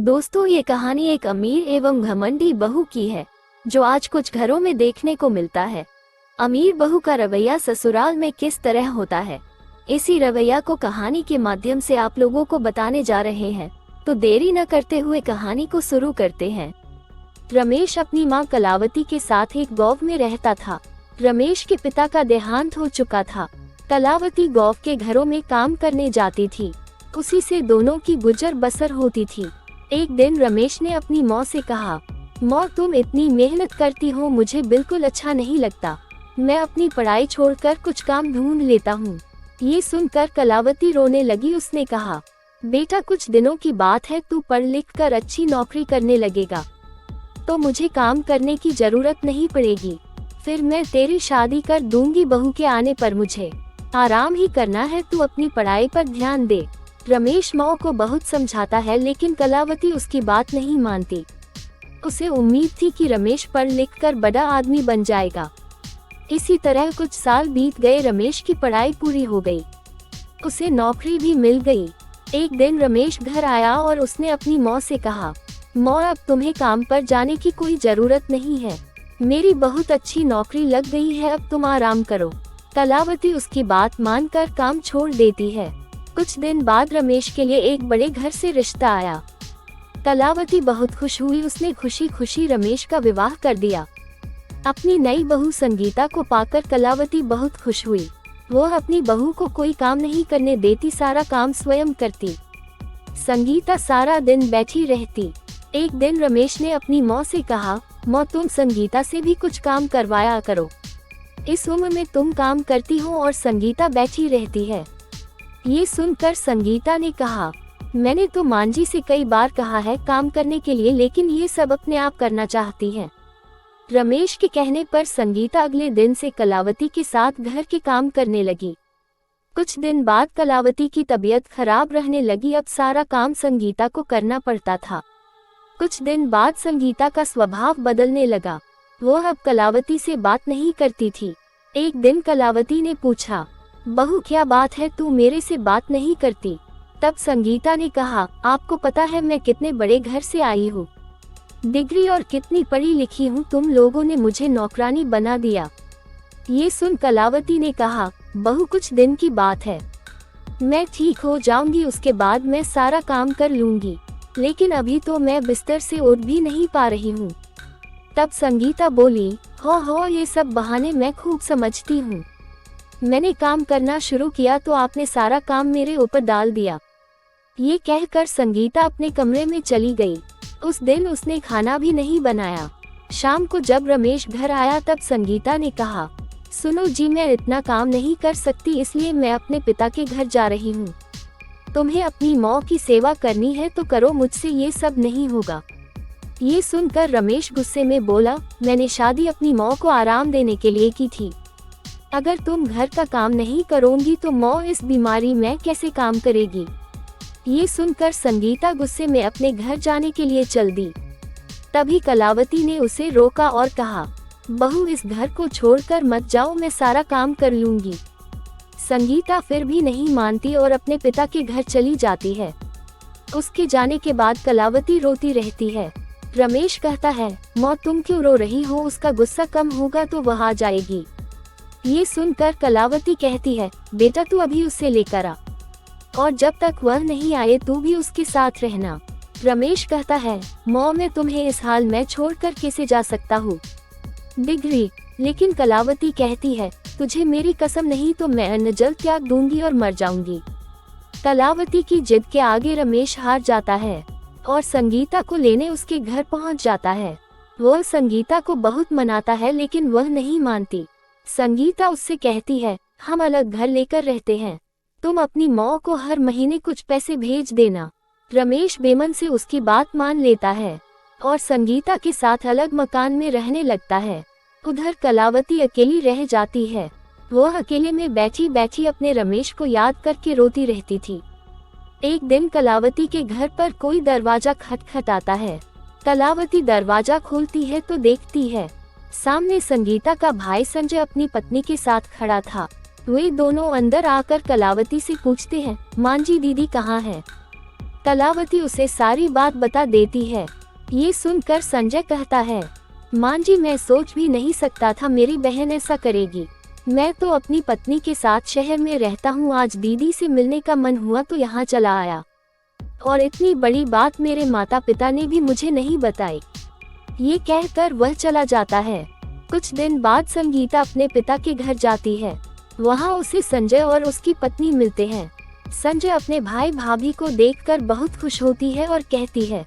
दोस्तों, ये कहानी एक अमीर एवं घमंडी बहू की है जो आज कुछ घरों में देखने को मिलता है। अमीर बहू का रवैया ससुराल में किस तरह होता है, इसी रवैया को कहानी के माध्यम से आप लोगों को बताने जा रहे हैं। तो देरी न करते हुए कहानी को शुरू करते हैं। रमेश अपनी मां कलावती के साथ एक गांव में रहता था। रमेश के पिता का देहांत हो चुका था। कलावती गांव के घरों में काम करने जाती थी, उसी से दोनों की गुजर बसर होती थी। एक दिन रमेश ने अपनी माँ से कहा, माँ तुम इतनी मेहनत करती हो, मुझे बिल्कुल अच्छा नहीं लगता। मैं अपनी पढ़ाई छोड़कर कुछ काम ढूंढ लेता हूँ। ये सुनकर कलावती रोने लगी। उसने कहा, बेटा कुछ दिनों की बात है, तू पढ़ लिख कर अच्छी नौकरी करने लगेगा तो मुझे काम करने की जरूरत नहीं पड़ेगी। फिर मैं तेरी शादी कर दूंगी। बहू के आने पर मुझे आराम ही करना है, तू अपनी पढ़ाई पर ध्यान दे। रमेश माँ को बहुत समझाता है, लेकिन कलावती उसकी बात नहीं मानती। उसे उम्मीद थी कि रमेश पढ़ लिख कर बड़ा आदमी बन जाएगा। इसी तरह कुछ साल बीत गए। रमेश की पढ़ाई पूरी हो गई, उसे नौकरी भी मिल गई। एक दिन रमेश घर आया और उसने अपनी माँ से कहा, माँ अब तुम्हें काम पर जाने की कोई जरूरत नहीं है, मेरी बहुत अच्छी नौकरी लग गई है, अब तुम आराम करो। कलावती उसकी बात मानकर काम छोड़ देती है। कुछ दिन बाद रमेश के लिए एक बड़े घर से रिश्ता आया। कलावती बहुत खुश हुई। उसने खुशी खुशी रमेश का विवाह कर दिया। अपनी नई बहू संगीता को पाकर कलावती बहुत खुश हुई। वो अपनी बहू को कोई काम नहीं करने देती, सारा काम स्वयं करती। संगीता सारा दिन बैठी रहती। एक दिन रमेश ने अपनी माँ से कहा, माँ तुम संगीता से भी कुछ काम करवाया करो, इस उम्र में तुम काम करती हो और संगीता बैठी रहती है। ये सुनकर संगीता ने कहा, मैंने तो मांझी से कई बार कहा है काम करने के लिए, लेकिन ये सब अपने आप करना चाहती है। रमेश के कहने पर संगीता अगले दिन से कलावती के साथ घर के काम करने लगी। कुछ दिन बाद कलावती की तबीयत खराब रहने लगी। अब सारा काम संगीता को करना पड़ता था। कुछ दिन बाद संगीता का स्वभाव बदलने लगा। वो अब कलावती से बात नहीं करती थी। एक दिन कलावती ने पूछा, बहू क्या बात है, तू मेरे से बात नहीं करती? तब संगीता ने कहा, आपको पता है मैं कितने बड़े घर से आई हूँ, डिग्री और कितनी पढ़ी लिखी हूँ, तुम लोगों ने मुझे नौकरानी बना दिया। ये सुन कलावती ने कहा, बहू कुछ दिन की बात है, मैं ठीक हो जाऊंगी, उसके बाद मैं सारा काम कर लूंगी, लेकिन अभी तो मैं बिस्तर से उठ भी नहीं पा रही हूँ। तब संगीता बोली, हो ये सब बहाने मैं खूब समझती हूँ। मैंने काम करना शुरू किया तो आपने सारा काम मेरे ऊपर डाल दिया। ये कहकर संगीता अपने कमरे में चली गई। उस दिन उसने खाना भी नहीं बनाया। शाम को जब रमेश घर आया तब संगीता ने कहा, सुनो जी, मैं इतना काम नहीं कर सकती, इसलिए मैं अपने पिता के घर जा रही हूँ। तुम्हें अपनी माँ की सेवा करनी है तो करो, मुझसे ये सब नहीं होगा। ये सुनकर रमेश गुस्से में बोला, मैंने शादी अपनी माँ को आराम देने के लिए की थी। अगर तुम घर का काम नहीं करोगी तो माँ इस बीमारी में कैसे काम करेगी? ये सुनकर संगीता गुस्से में अपने घर जाने के लिए चल दी। तभी कलावती ने उसे रोका और कहा, बहू इस घर को छोड़कर मत जाओ, मैं सारा काम कर लूंगी। संगीता फिर भी नहीं मानती और अपने पिता के घर चली जाती है। उसके जाने के बाद कलावती रोती रहती है। रमेश कहता है, माँ तुम क्यों रो रही हो, उसका गुस्सा कम होगा तो वह आ जाएगी। ये सुनकर कलावती कहती है, बेटा तू अभी उसे लेकर आ, और जब तक वह नहीं आए तू भी उसके साथ रहना। रमेश कहता है, माँ मैं तुम्हें इस हाल में छोड़कर कैसे जा सकता हूँ? डिग्री। लेकिन कलावती कहती है, तुझे मेरी कसम नहीं तो मैं अन्न जल त्याग दूंगी और मर जाऊंगी। कलावती की जिद के आगे रमेश हार जाता है और संगीता को लेने उसके घर पहुँच जाता है। वह संगीता को बहुत मनाता है, लेकिन वह नहीं मानती। संगीता उससे कहती है, हम अलग घर लेकर रहते हैं, तुम अपनी माँ को हर महीने कुछ पैसे भेज देना। रमेश बेमन से उसकी बात मान लेता है और संगीता के साथ अलग मकान में रहने लगता है। उधर कलावती अकेली रह जाती है। वह अकेले में बैठी बैठी अपने रमेश को याद करके रोती रहती थी। एक दिन कलावती के घर पर कोई दरवाजा खटखटाता है। कलावती दरवाजा खोलती है तो देखती है सामने संगीता का भाई संजय अपनी पत्नी के साथ खड़ा था। वे दोनों अंदर आकर कलावती से पूछते हैं, मांझी दीदी कहाँ है? कलावती उसे सारी बात बता देती है। ये सुनकर संजय कहता है, मां जी, मैं सोच भी नहीं सकता था मेरी बहन ऐसा करेगी। मैं तो अपनी पत्नी के साथ शहर में रहता हूँ, आज दीदी से मिलने का मन हुआ तो यहाँ चला आया, और इतनी बड़ी बात मेरे माता पिता ने भी मुझे नहीं बताई। ये कहकर वह चला जाता है। कुछ दिन बाद संगीता अपने पिता के घर जाती है। वहाँ उसे संजय और उसकी पत्नी मिलते हैं। संजय अपने भाई भाभी को देखकर बहुत खुश होती है और कहती है,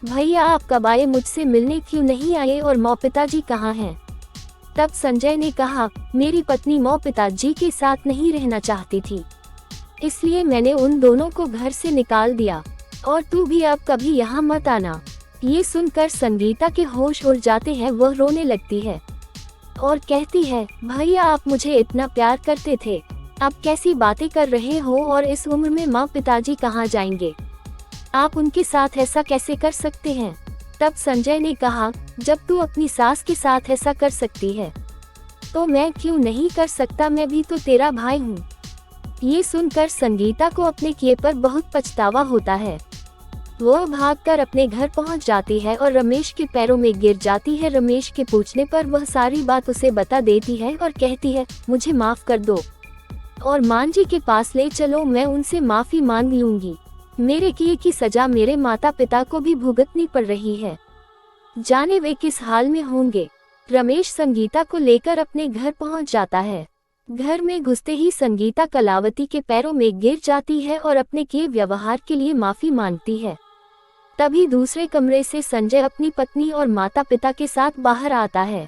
भैया आप कब आए, मुझसे मिलने क्यों नहीं आए, और मौ पिताजी कहाँ हैं? तब संजय ने कहा, मेरी पत्नी मौ पिताजी के साथ नहीं रहना चाहती थी, इसलिए मैंने उन दोनों को घर से निकाल दिया, और तू भी अब कभी यहाँ मत आना। ये सुनकर संगीता के होश उड़ जाते हैं। वह रोने लगती है और कहती है, भैया आप मुझे इतना प्यार करते थे, अब कैसी बातें कर रहे हो, और इस उम्र में माँ पिताजी कहाँ जाएंगे, आप उनके साथ ऐसा कैसे कर सकते हैं? तब संजय ने कहा, जब तू अपनी सास के साथ ऐसा कर सकती है तो मैं क्यों नहीं कर सकता, मैं भी तो तेरा भाई हूँ। ये सुनकर संगीता को अपने किए पर बहुत पछतावा होता है। वह भागकर अपने घर पहुंच जाती है और रमेश के पैरों में गिर जाती है। रमेश के पूछने पर वह सारी बात उसे बता देती है और कहती है, मुझे माफ कर दो और मान जी के पास ले चलो, मैं उनसे माफी मांग लूंगी। मेरे किए की सजा मेरे माता पिता को भी भुगतनी पड़ रही है, जाने वे किस हाल में होंगे। रमेश संगीता को लेकर अपने घर पहुंच जाता है। घर में घुसते ही संगीता कलावती के पैरों में गिर जाती है और अपने किए व्यवहार के लिए माफी मांगती है। तभी दूसरे कमरे से संजय अपनी पत्नी और माता पिता के साथ बाहर आता है।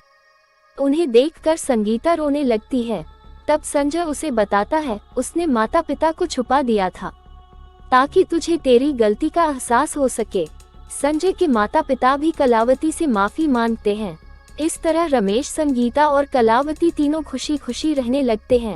उन्हें देखकर संगीता रोने लगती है। तब संजय उसे बताता है, उसने माता पिता को छुपा दिया था ताकि तुझे तेरी गलती का एहसास हो सके। संजय के माता पिता भी कलावती से माफी मांगते हैं। इस तरह रमेश, संगीता और कलावती तीनों खुशी खुशी रहने लगते हैं।